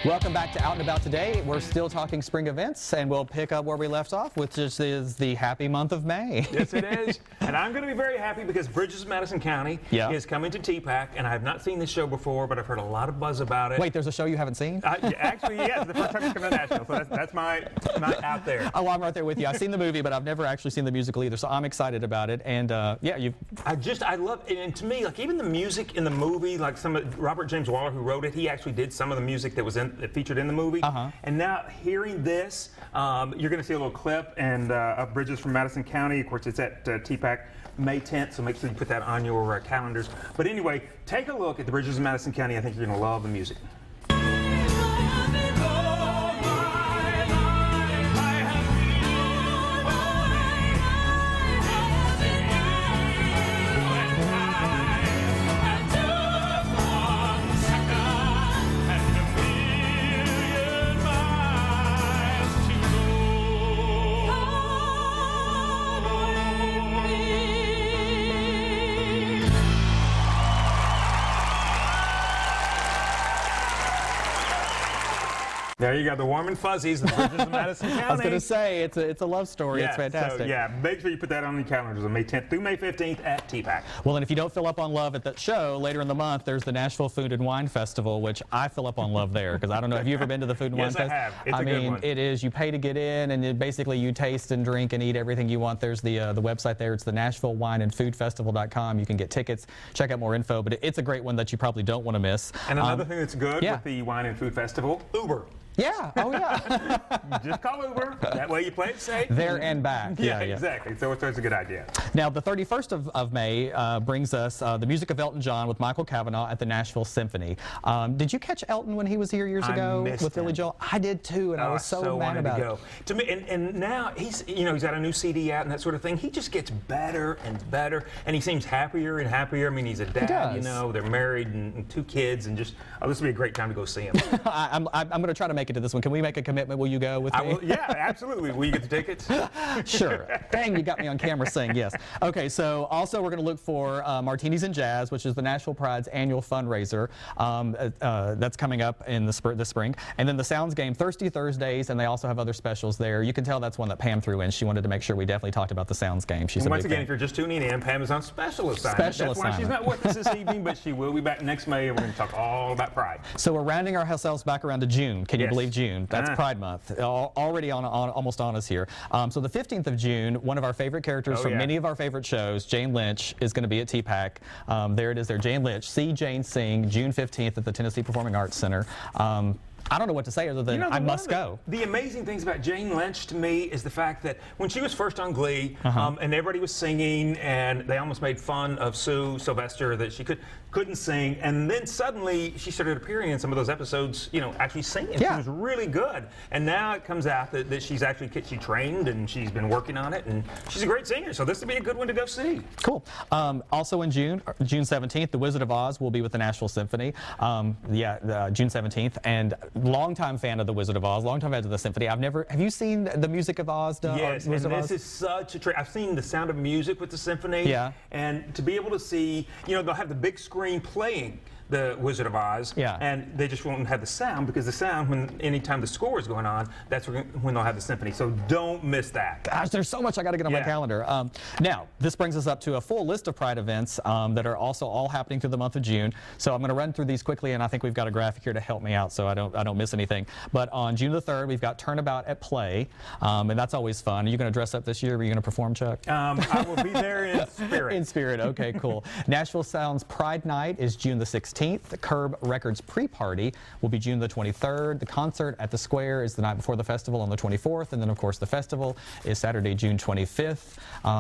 Welcome back to Out and About today. We're still talking spring events, and we'll pick up where we left off, which is the happy month of May. Yes, it is. And I'm going to be very happy because Bridges of Madison County is coming to TPAC, and I have not seen this show before, but I've heard a lot of buzz about it. Wait, there's a show you haven't seen? Actually, yes. The first time it's coming to Nashville, so that's my out there. Oh, I'm right there with you. I've seen the movie, but I've never actually seen the musical either, so I'm excited about it. And yeah, I love it. And to me, like even the music in the movie, like Robert James Waller, who wrote it, he actually did some of the music that featured in the movie. And now hearing this, you're going to see a little clip of Bridges from Madison County. Of course, it's at TPAC May 10th, so make sure you put that on your calendars. But anyway, take a look at the Bridges of Madison County. I think you're going to love the music. There you go, the warm and fuzzies, the Bridges of Madison County. I was going to say, it's a love story. Yeah, it's fantastic. So, yeah, make sure you put that on your calendars on May 10th through May 15th at TPAC. Well, and if you don't fill up on love at that show, later in the month, there's the Nashville Food and Wine Festival, which I fill up on love there, because I don't know, have you ever been to the Food and Wine Festival? Yes, I have. It's a good one. It is. You pay to get in, and basically you taste and drink and eat everything you want. There's the website there. It's the NashvilleWineAndFoodFestival.com. You can get tickets, check out more info, but it's a great one that you probably don't want to miss. And another thing that's good with the Wine and Food Festival, Uber. Yeah, oh yeah. Just call Uber. That way you play it safe. There and back. Yeah, exactly. So it's a good idea. Now, the 31st of May brings us the music of Elton John with Michael Cavanaugh at the Nashville Symphony. Did you catch Elton when he was here years ago with Billy Joel? I did too, and I was so mad about it. To me, and now he's got a new CD out and that sort of thing. He just gets better and better, and he seems happier and happier. I mean, he's a dad. They're married and 2 kids, and just this would be a great time to go see him. I'm going to try to make it to this one. Can we make a commitment? Will you go with me? Yeah, absolutely. Will you get the tickets? Sure. Dang, you got me on camera saying yes. Okay, so also we're going to look for Martinis and Jazz, which is the Nashville Pride's annual fundraiser. That's coming up in the spring. And then the Sounds Game Thursdays, and they also have other specials there. You can tell that's one that Pam threw in. She wanted to make sure we definitely talked about the Sounds Game. She's once again, if you're just tuning in, Pam is on special assignment. That's why she's not with us this evening, but she will be back next May, and we're going to talk all about Pride. So we're rounding ourselves back around to June. Can you believe June? That's Pride Month. Already almost on us here. So the 15th of June, one of our favorite characters from many of our favorite shows, Jane Lynch, is going to be at TPAC. There it is there, Jane Lynch. See Jane sing June 15th at the Tennessee Performing Arts Center. I don't know what to say other than I must go. The amazing things about Jane Lynch to me is the fact that when she was first on Glee and everybody was singing and they almost made fun of Sue Sylvester that she couldn't sing, and then suddenly she started appearing in some of those episodes, actually singing. Yeah. She was really good. And now it comes out that she's actually trained and she's been working on it, and she's a great singer, so this would be a good one to go see. Cool. Also in June 17th, The Wizard of Oz will be with the Nashville Symphony. June 17th, and longtime fan of The Wizard of Oz, longtime fan of the Symphony. Have you seen the music of Oz? Yes, and this is such a treat. I've seen The Sound of Music with the Symphony. Yeah. And to be able to see, they'll have the big screen playing the Wizard of Oz, and they just won't have the sound, because the sound, anytime the score is going on, that's when they'll have the symphony. So don't miss that. Gosh, there's so much I got to get on my calendar. Now, this brings us up to a full list of Pride events that are also all happening through the month of June. So I'm going to run through these quickly, and I think we've got a graphic here to help me out so I don't miss anything. But on June the 3rd, we've got Turnabout at Play, and that's always fun. Are you going to dress up this year? Are you going to perform, Chuck? I will be there in spirit. In spirit, okay, cool. Nashville Sounds Pride Night is June the 16th. The Curb Records Pre-Party will be June the 23rd. The concert at the Square is the night before the festival on the 24th, and then of course the festival is Saturday, June 25th.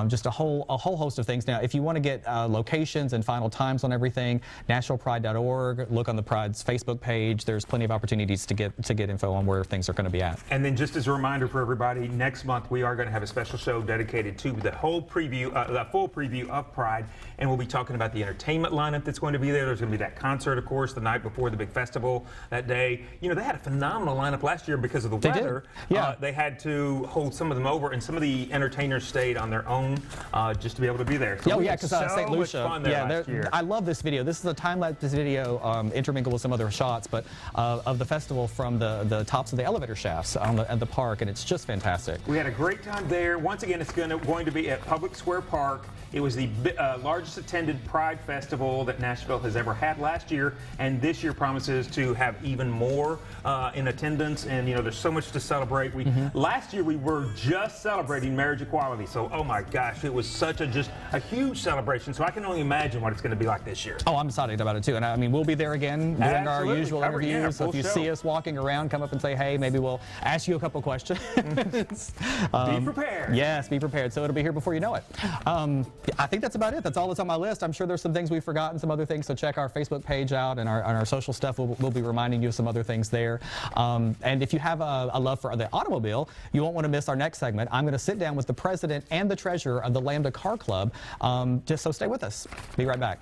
Just a whole host of things. Now, if you want to get locations and final times on everything, NashvillePride.org. Look on the Pride's Facebook page. There's plenty of opportunities to get info on where things are going to be at. And then just as a reminder for everybody, next month we are going to have a special show dedicated to the whole preview, the full preview of Pride, and we'll be talking about the entertainment lineup that's going to be there. There's going to be that concert, of course, the night before the big festival that day. You know, they had a phenomenal lineup last year because of the weather. Yeah. They had to hold some of them over, and some of the entertainers stayed on their own just to be able to be there. So we had because so St. much Lucia. fun there last year. I love this video. This is a time-lapse video intermingled with some other shots, but of the festival from the tops of the elevator shafts at the park, and it's just fantastic. We had a great time there. Once again, it's going to be at Public Square Park. It was the largest attended Pride Festival that Nashville has ever had last year, and this year promises to have even more in attendance. And you know, there's so much to celebrate. Last year we were just celebrating marriage equality, so oh my gosh, it was such a huge celebration. So I can only imagine what it's going to be like this year. Oh, I'm excited about it too, and I mean we'll be there again doing our Absolutely. usual Covered, yeah, interviews. So if you full see show. us walking around, come up and say hey. Maybe we'll ask you a couple questions. Be prepared. Yes, be prepared. So it'll be here before you know it. I think that's about it. That's all that's on my list. I'm sure there's some things we've forgotten, some other things. So check our Facebook page out and our social stuff. We'll be reminding you of some other things there. And if you have a love for the automobile, you won't want to miss our next segment. I'm going to sit down with the president and the treasurer of the Lambda Car Club. Just so stay with us. Be right back.